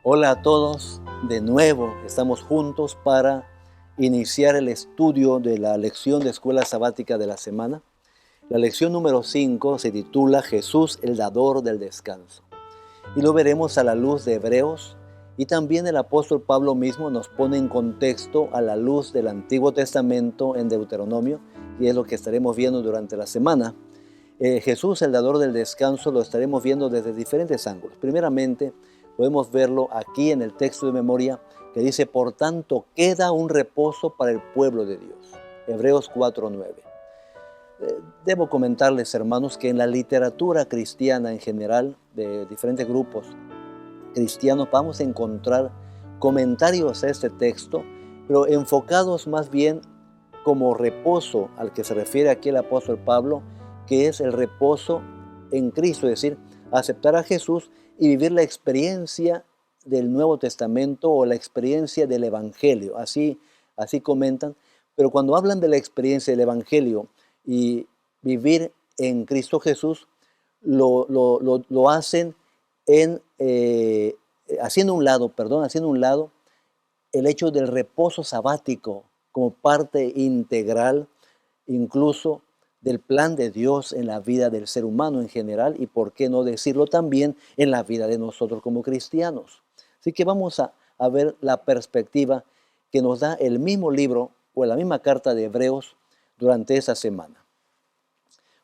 Hola a todos, de nuevo estamos juntos para iniciar el estudio de la lección de escuela sabática de la semana. La lección número 5 se titula Jesús, el dador del descanso. Y lo veremos a la luz de Hebreos, y también el apóstol Pablo mismo nos pone en contexto a la luz del Antiguo Testamento en Deuteronomio, y es lo que estaremos viendo durante la semana. Jesús, el dador del descanso, lo estaremos viendo desde diferentes ángulos. Primeramente, podemos verlo aquí en el texto de memoria que dice, por tanto, queda un reposo para el pueblo de Dios. Hebreos 4:9. Debo comentarles, hermanos, que en la literatura cristiana en general, de diferentes grupos cristianos, vamos a encontrar comentarios a este texto, pero enfocados más bien como reposo al que se refiere aquí el apóstol Pablo, que es el reposo en Cristo, es decir, aceptar a Jesús y vivir la experiencia del Nuevo Testamento o la experiencia del Evangelio. Así comentan. Pero cuando hablan de la experiencia del Evangelio y vivir en Cristo Jesús, lo hacen haciendo un lado el hecho del reposo sabático como parte integral, incluso del plan de Dios en la vida del ser humano en general y, por qué no decirlo también, en la vida de nosotros como cristianos. Así que vamos a ver la perspectiva que nos da el mismo libro o la misma carta de Hebreos durante esa semana.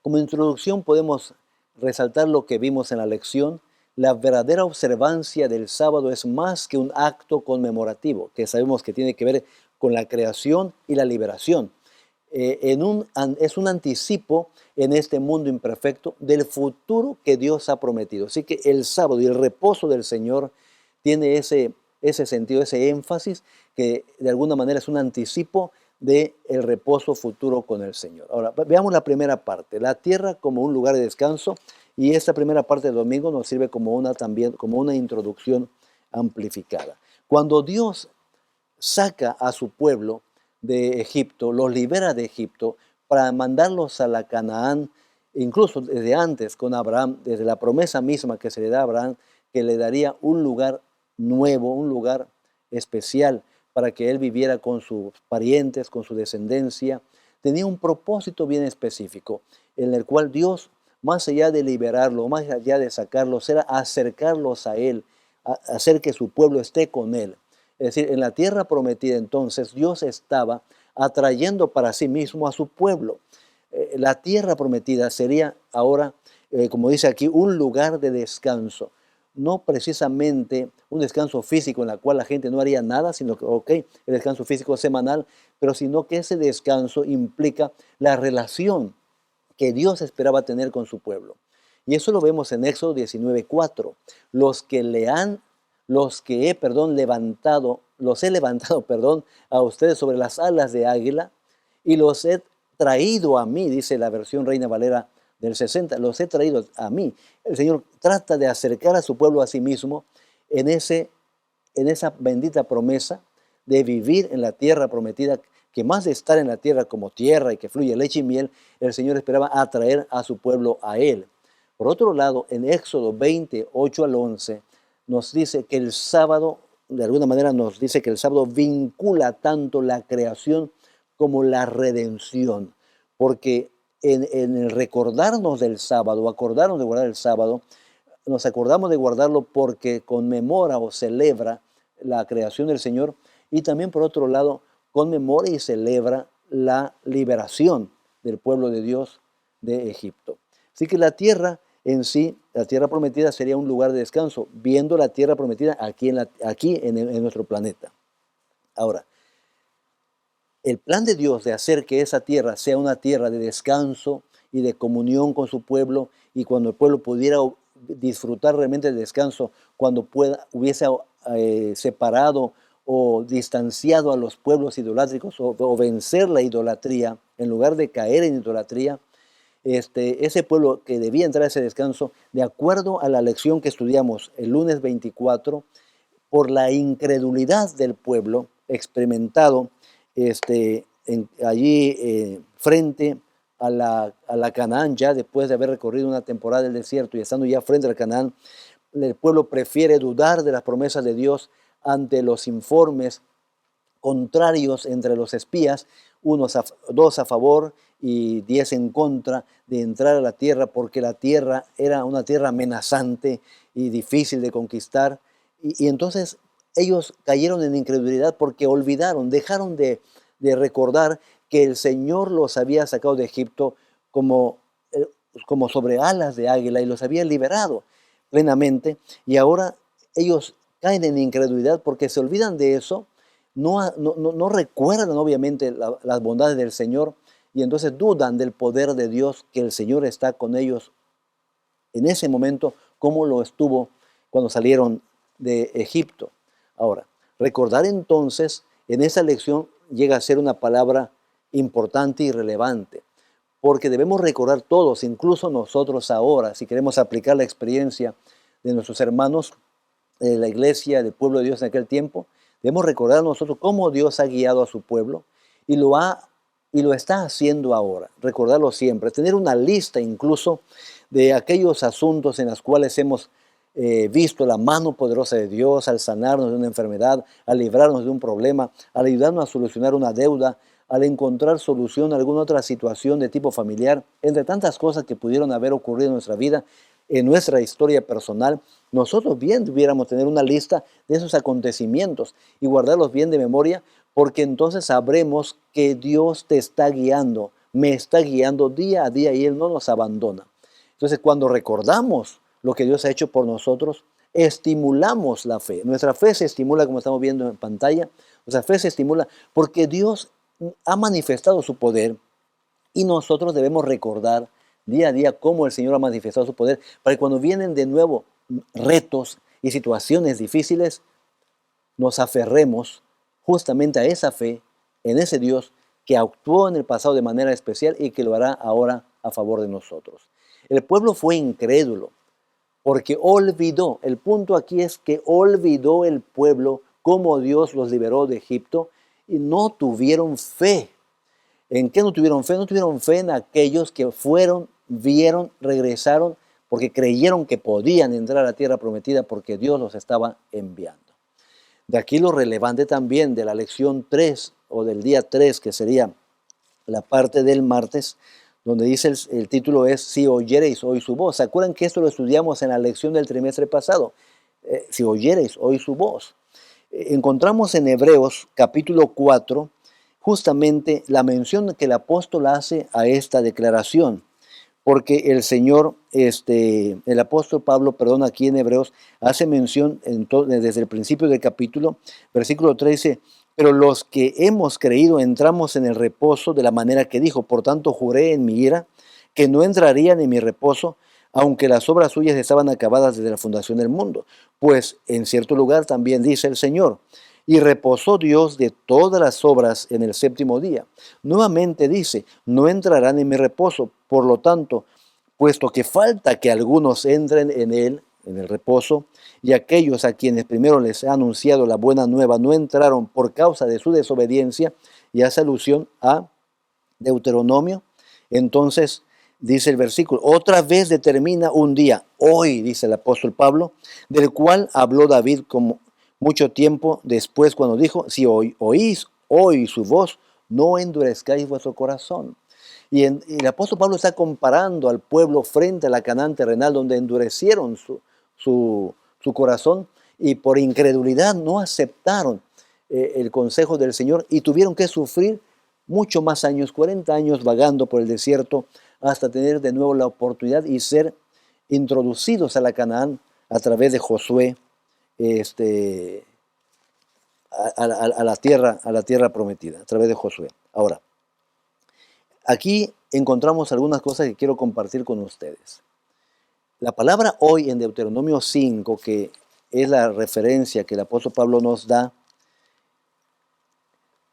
Como introducción podemos resaltar lo que vimos en la lección. La verdadera observancia del sábado es más que un acto conmemorativo, que sabemos que tiene que ver con la creación y la liberación. Es un anticipo en este mundo imperfecto del futuro que Dios ha prometido. Así que el sábado y el reposo del Señor tiene ese sentido, ese énfasis, que de alguna manera es un anticipo del reposo futuro con el Señor. Ahora, veamos la primera parte, la tierra como un lugar de descanso, y esta primera parte del domingo nos sirve también como una introducción amplificada. Cuando Dios saca a su pueblo de Egipto, los libera de Egipto para mandarlos a la Canaán, incluso desde antes con Abraham, desde la promesa misma que se le da a Abraham, que le daría un lugar nuevo, un lugar especial para que él viviera con sus parientes, con su descendencia. Tenía un propósito bien específico, en el cual Dios, más allá de liberarlos, más allá de sacarlos, era acercarlos a él, hacer que su pueblo esté con él. Es decir, en la tierra prometida entonces Dios estaba atrayendo para sí mismo a su pueblo. La tierra prometida sería ahora, como dice aquí, un lugar de descanso. No precisamente un descanso físico en el cual la gente no haría nada, sino que, el descanso físico semanal, pero sino que ese descanso implica la relación que Dios esperaba tener con su pueblo. Y eso lo vemos en Éxodo 19:4. Los que los he levantado, a ustedes sobre las alas de águila y los he traído a mí, dice la versión Reina Valera del 60, los he traído a mí. El Señor trata de acercar a su pueblo a sí mismo en esa bendita promesa de vivir en la tierra prometida, que más de estar en la tierra como tierra y que fluye leche y miel, el Señor esperaba atraer a su pueblo a Él. Por otro lado, en Éxodo 28 al 11, nos dice que el sábado, de alguna manera nos dice que el sábado vincula tanto la creación como la redención, porque en el recordarnos del sábado, acordarnos de guardar el sábado, nos acordamos de guardarlo porque conmemora o celebra la creación del Señor, y también por otro lado conmemora y celebra la liberación del pueblo de Dios de Egipto. Así que la tierra en sí, la tierra prometida sería un lugar de descanso, viendo la tierra prometida aquí en nuestro planeta. Ahora, el plan de Dios de hacer que esa tierra sea una tierra de descanso y de comunión con su pueblo, y cuando el pueblo pudiera disfrutar realmente del descanso, cuando hubiese separado o distanciado a los pueblos idolátricos o vencer la idolatría, en lugar de caer en idolatría, ese pueblo que debía entrar a ese descanso, de acuerdo a la lección que estudiamos el lunes 24, por la incredulidad del pueblo experimentado allí frente a la Canaán, ya después de haber recorrido una temporada del desierto y estando ya frente al Canaán, el pueblo prefiere dudar de las promesas de Dios ante los informes contrarios entre los espías, dos a favor y 10 en contra de entrar a la tierra, porque la tierra era una tierra amenazante y difícil de conquistar. Y entonces ellos cayeron en incredulidad porque olvidaron, dejaron de recordar que el Señor los había sacado de Egipto como, como sobre alas de águila y los había liberado plenamente. Y ahora ellos caen en incredulidad porque se olvidan de eso, no recuerdan obviamente las bondades del Señor y entonces dudan del poder de Dios, que el Señor está con ellos en ese momento como lo estuvo cuando salieron de Egipto. Ahora, recordar entonces en esa lección llega a ser una palabra importante y relevante, porque debemos recordar todos, incluso nosotros ahora, si queremos aplicar la experiencia de nuestros hermanos de la iglesia, del pueblo de Dios en aquel tiempo, debemos recordar nosotros cómo Dios ha guiado a su pueblo y lo está haciendo ahora. Recordarlo siempre, tener una lista incluso de aquellos asuntos en los cuales hemos visto la mano poderosa de Dios al sanarnos de una enfermedad, al librarnos de un problema, al ayudarnos a solucionar una deuda, al encontrar solución a alguna otra situación de tipo familiar, entre tantas cosas que pudieron haber ocurrido en nuestra vida, en nuestra historia personal. Nosotros bien debiéramos tener una lista de esos acontecimientos y guardarlos bien de memoria, porque entonces sabremos que Dios te está guiando, me está guiando día a día y Él no nos abandona. Entonces, cuando recordamos lo que Dios ha hecho por nosotros, estimulamos la fe. Nuestra fe se estimula, como estamos viendo en pantalla. Nuestra fe se estimula porque Dios ha manifestado su poder y nosotros debemos recordar día a día cómo el Señor ha manifestado su poder, para que cuando vienen de nuevo retos y situaciones difíciles, nos aferremos justamente a esa fe, en ese Dios que actuó en el pasado de manera especial y que lo hará ahora a favor de nosotros. El pueblo fue incrédulo porque olvidó. El punto aquí es que olvidó el pueblo cómo Dios los liberó de Egipto y no tuvieron fe. ¿En qué no tuvieron fe? No tuvieron fe en aquellos que fueron, vieron, regresaron, porque creyeron que podían entrar a la tierra prometida porque Dios los estaba enviando. De aquí lo relevante también de la lección 3 o del día 3, que sería la parte del martes, donde dice el título es Si oyereis hoy su voz. ¿Se acuerdan que esto lo estudiamos en la lección del trimestre pasado? Si oyereis hoy su voz. Encontramos en Hebreos capítulo 4 justamente la mención que el apóstol hace a esta declaración, porque el Señor, el apóstol Pablo, perdón, aquí en Hebreos, hace mención desde el principio del capítulo, versículo 13, pero los que hemos creído entramos en el reposo de la manera que dijo, por tanto juré en mi ira que no entrarían en mi reposo, aunque las obras suyas estaban acabadas desde la fundación del mundo. Pues en cierto lugar también dice el Señor, y reposó Dios de todas las obras en el séptimo día. Nuevamente dice, no entrarán en mi reposo. Por lo tanto, puesto que falta que algunos entren en él, en el reposo, y aquellos a quienes primero les ha anunciado la buena nueva no entraron por causa de su desobediencia, y hace alusión a Deuteronomio, entonces dice el versículo, otra vez determina un día, hoy, dice el apóstol Pablo, del cual habló David como mucho tiempo después cuando dijo, si oís hoy su voz, no endurezcáis vuestro corazón. Y el apóstol Pablo está comparando al pueblo frente a la Canaán terrenal, donde endurecieron su corazón y por incredulidad no aceptaron el consejo del Señor y tuvieron que sufrir mucho más años, 40 años vagando por el desierto, hasta tener de nuevo la oportunidad y ser introducidos a la Canaán a través de Josué, a la tierra prometida, a través de Josué. Ahora, aquí encontramos algunas cosas que quiero compartir con ustedes. La palabra hoy en Deuteronomio 5, que es la referencia que el apóstol Pablo nos da,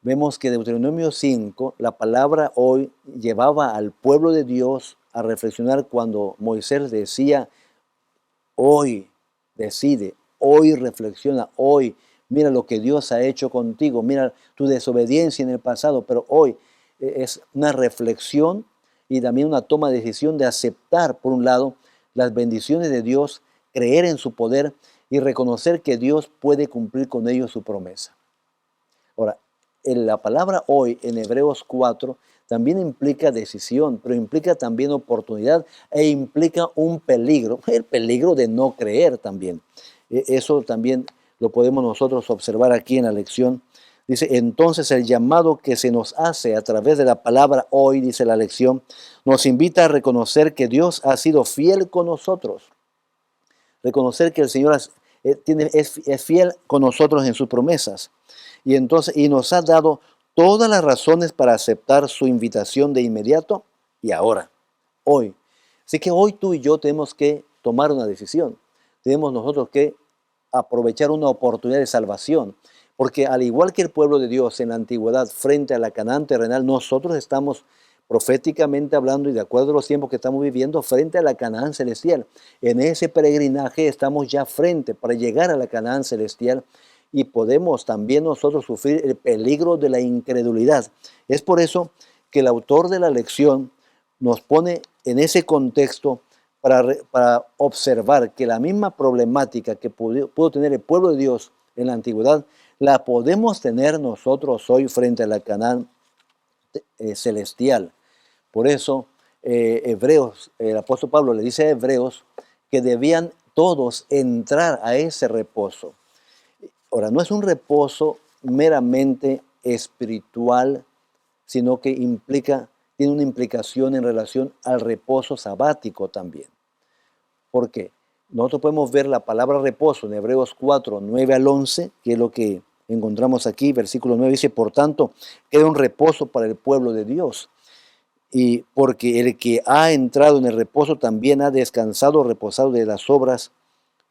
vemos que Deuteronomio 5, la palabra hoy llevaba al pueblo de Dios a reflexionar cuando Moisés decía, hoy decide, hoy reflexiona, hoy mira lo que Dios ha hecho contigo, mira tu desobediencia en el pasado, pero hoy es una reflexión y también una toma de decisión de aceptar, por un lado, las bendiciones de Dios creer en su poder y reconocer que Dios puede cumplir con ellos su promesa. Ahora, en la palabra hoy en Hebreos 4 también implica decisión, pero implica también oportunidad e implica un peligro, el peligro de no creer también. Eso también lo podemos nosotros observar aquí en la lección. Dice, entonces el llamado que se nos hace a través de la palabra hoy, dice la lección, nos invita a reconocer que Dios ha sido fiel con nosotros. Reconocer que el Señor es fiel con nosotros en sus promesas. Y nos ha dado todas las razones para aceptar su invitación de inmediato y ahora, hoy. Así que hoy tú y yo tenemos que tomar una decisión. Tenemos nosotros que aprovechar una oportunidad de salvación. Porque al igual que el pueblo de Dios en la antigüedad frente a la Canaán terrenal, nosotros estamos proféticamente hablando y de acuerdo a los tiempos que estamos viviendo frente a la Canaán celestial. En ese peregrinaje estamos ya frente para llegar a la Canaán celestial y podemos también nosotros sufrir el peligro de la incredulidad. Es por eso que el autor de la lección nos pone en ese contexto para observar que la misma problemática que pudo tener el pueblo de Dios en la antigüedad, la podemos tener nosotros hoy frente a la Canaán celestial. Por eso, Hebreos, el apóstol Pablo le dice a Hebreos que debían todos entrar a ese reposo. Ahora, no es un reposo meramente espiritual, sino que tiene una implicación en relación al reposo sabático también. ¿Por qué? Nosotros podemos ver la palabra reposo en Hebreos 4, 9 al 11, que es lo que encontramos aquí. Versículo 9 dice, por tanto, queda un reposo para el pueblo de Dios. Y porque el que ha entrado en el reposo también ha descansado, reposado de las obras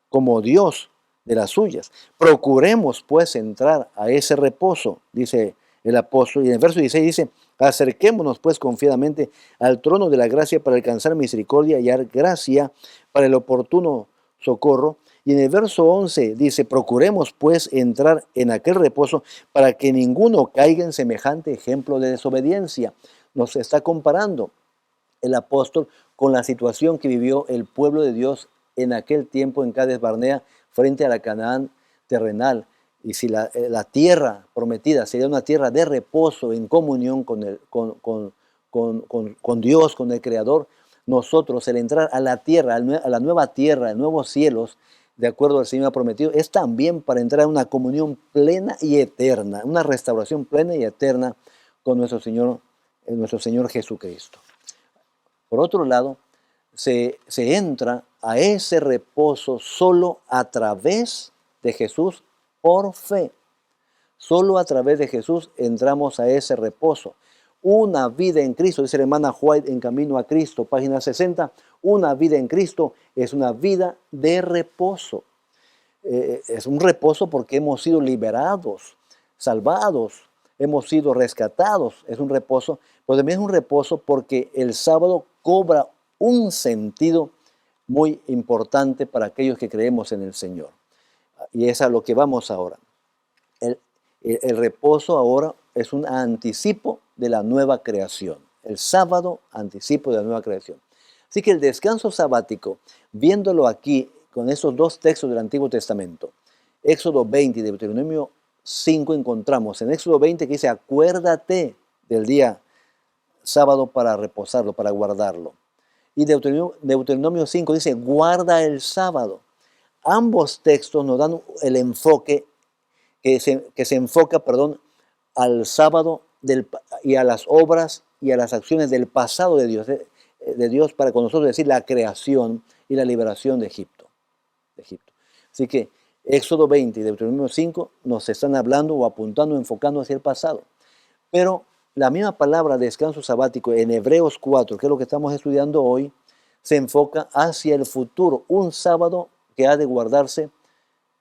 como Dios de las suyas. Procuremos pues entrar a ese reposo, dice el apóstol. Y en el verso 16 dice, acerquémonos pues confiadamente al trono de la gracia para alcanzar misericordia y hallar gracia para el oportuno socorro. Y en el verso 11 dice, procuremos pues entrar en aquel reposo para que ninguno caiga en semejante ejemplo de desobediencia. Nos está comparando el apóstol con la situación que vivió el pueblo de Dios en aquel tiempo en Cades Barnea frente a la Canaán terrenal. Y si la tierra prometida sería una tierra de reposo en comunión con Dios, con el Creador, nosotros el entrar a la tierra, a la nueva tierra, a nuevos cielos, de acuerdo al Señor prometido, es también para entrar a una comunión plena y eterna, una restauración plena y eterna con nuestro Señor Jesucristo. Por otro lado, se entra a ese reposo solo a través de Jesús por fe. Solo a través de Jesús entramos a ese reposo. Una vida en Cristo, dice la hermana White en Camino a Cristo, página 60, una vida en Cristo es una vida de reposo. Es un reposo porque hemos sido liberados, salvados, hemos sido rescatados. Es un reposo, pero también es un reposo porque el sábado cobra un sentido muy importante para aquellos que creemos en el Señor. Y es a lo que vamos ahora. El reposo ahora es un anticipo de la nueva creación. El sábado, anticipo de la nueva creación. Así que el descanso sabático, viéndolo aquí con esos dos textos del Antiguo Testamento, Éxodo 20 y Deuteronomio 5, encontramos en Éxodo 20 que dice, acuérdate del día sábado para reposarlo, para guardarlo. Y Deuteronomio 5 dice, guarda el sábado. Ambos textos nos dan el enfoque que se enfoca, al sábado y a las obras y a las acciones del pasado de Dios para con nosotros, decir, la creación y la liberación de Egipto. Así que Éxodo 20 y Deuteronomio 5 nos están hablando o apuntando, enfocando hacia el pasado. Pero la misma palabra descanso sabático en Hebreos 4, que es lo que estamos estudiando hoy, se enfoca hacia el futuro, un sábado que ha de guardarse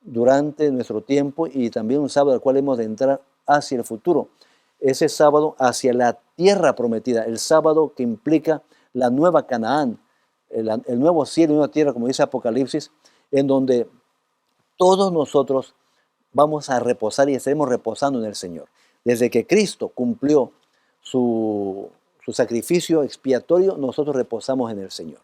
durante nuestro tiempo y también un sábado al cual hemos de entrar hacia el futuro. Ese sábado hacia la tierra prometida, el sábado que implica la nueva Canaán, el nuevo cielo y nueva tierra, como dice Apocalipsis, en donde todos nosotros vamos a reposar y estaremos reposando en el Señor. Desde que Cristo cumplió su sacrificio expiatorio, nosotros reposamos en el Señor.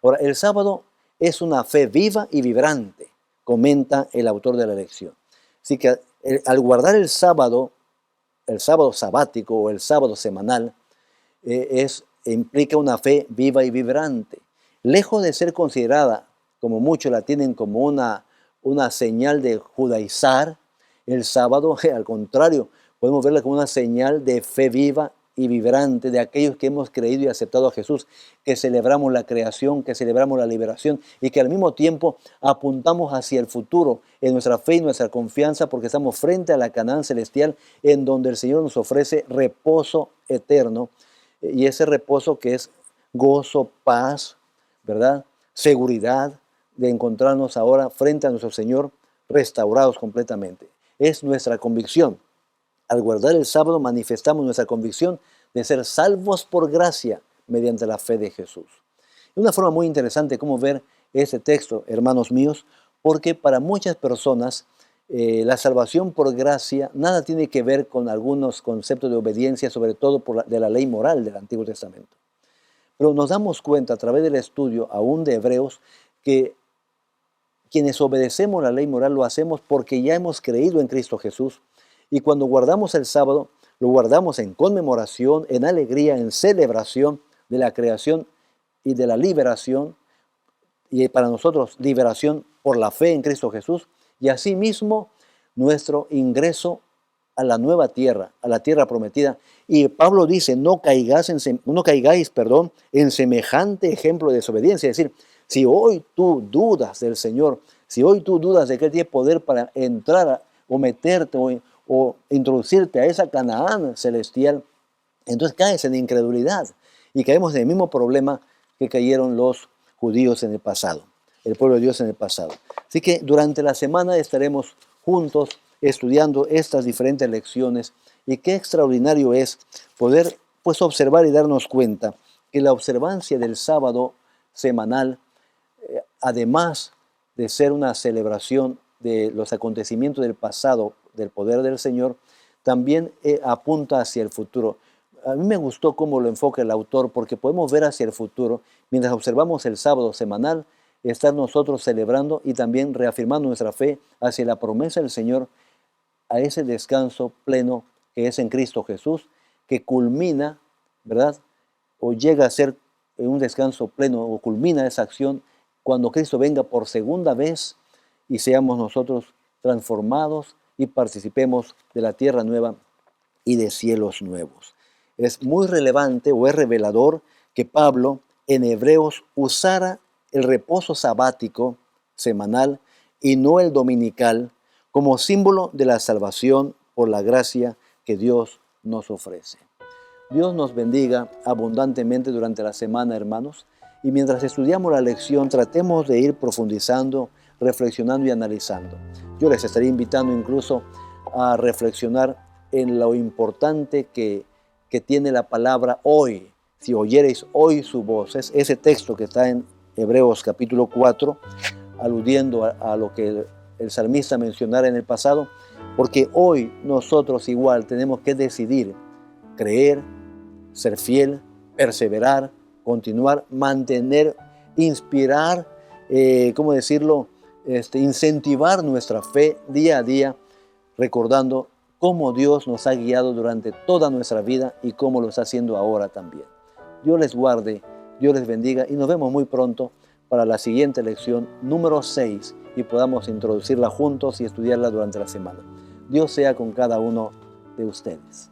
Ahora, el sábado es una fe viva y vibrante, comenta el autor de la lección. Así que al guardar el sábado sabático o el sábado semanal, implica una fe viva y vibrante. Lejos de ser considerada, como muchos la tienen como una señal de judaizar, el sábado, al contrario, podemos verla como una señal de fe viva y vibrante de aquellos que hemos creído y aceptado a Jesús, que celebramos la creación, que celebramos la liberación y que al mismo tiempo apuntamos hacia el futuro en nuestra fe y nuestra confianza porque estamos frente a la Canaán celestial en donde el Señor nos ofrece reposo eterno y ese reposo que es gozo, paz, ¿verdad? Seguridad de encontrarnos ahora frente a nuestro Señor restaurados completamente. Es nuestra convicción. Al guardar el sábado manifestamos nuestra convicción de ser salvos por gracia mediante la fe de Jesús. Es una forma muy interesante cómo ver este texto, hermanos míos, porque para muchas personas la salvación por gracia nada tiene que ver con algunos conceptos de obediencia, sobre todo de la ley moral del Antiguo Testamento. Pero nos damos cuenta a través del estudio aún de Hebreos que quienes obedecemos la ley moral lo hacemos porque ya hemos creído en Cristo Jesús. Y cuando guardamos el sábado, lo guardamos en conmemoración, en alegría, en celebración de la creación y de la liberación. Y para nosotros, liberación por la fe en Cristo Jesús. Y asimismo, nuestro ingreso a la nueva tierra, a la tierra prometida. Y Pablo dice, no caigáis, en semejante ejemplo de desobediencia. Es decir, si hoy tú dudas del Señor, si hoy tú dudas de que Él tiene poder para entrar o meterte o introducirte a esa Canaán celestial, entonces caes en incredulidad y caemos en el mismo problema que cayeron los judíos en el pasado, el pueblo de Dios en el pasado. Así que durante la semana estaremos juntos estudiando estas diferentes lecciones y qué extraordinario es poder pues observar y darnos cuenta que la observancia del sábado semanal, además de ser una celebración de los acontecimientos del pasado, del poder del Señor, también apunta hacia el futuro. A mí me gustó cómo lo enfoca el autor, porque podemos ver hacia el futuro, mientras observamos el sábado semanal, estar nosotros celebrando y también reafirmando nuestra fe hacia la promesa del Señor, a ese descanso pleno que es en Cristo Jesús, que culmina, ¿verdad? O llega a ser un descanso pleno, o culmina esa acción cuando Cristo venga por segunda vez y seamos nosotros transformados y participemos de la tierra nueva y de cielos nuevos. Es muy relevante o es revelador que Pablo en Hebreos usara el reposo sabático semanal y no el dominical como símbolo de la salvación por la gracia que Dios nos ofrece. Dios nos bendiga abundantemente durante la semana, hermanos, y mientras estudiamos la lección tratemos de ir profundizando, reflexionando y analizando. Yo les estaría invitando incluso a reflexionar en lo importante que tiene la palabra hoy. Si oyereis hoy su voz, es ese texto que está en Hebreos capítulo 4, aludiendo a lo que el salmista mencionara en el pasado, porque hoy nosotros igual tenemos que decidir creer, ser fiel, perseverar, continuar, mantener, inspirar, ¿cómo decirlo? Incentivar nuestra fe día a día, recordando cómo Dios nos ha guiado durante toda nuestra vida y cómo lo está haciendo ahora también. Dios les guarde, Dios les bendiga y nos vemos muy pronto para la siguiente lección número 6 y podamos introducirla juntos y estudiarla durante la semana. Dios sea con cada uno de ustedes.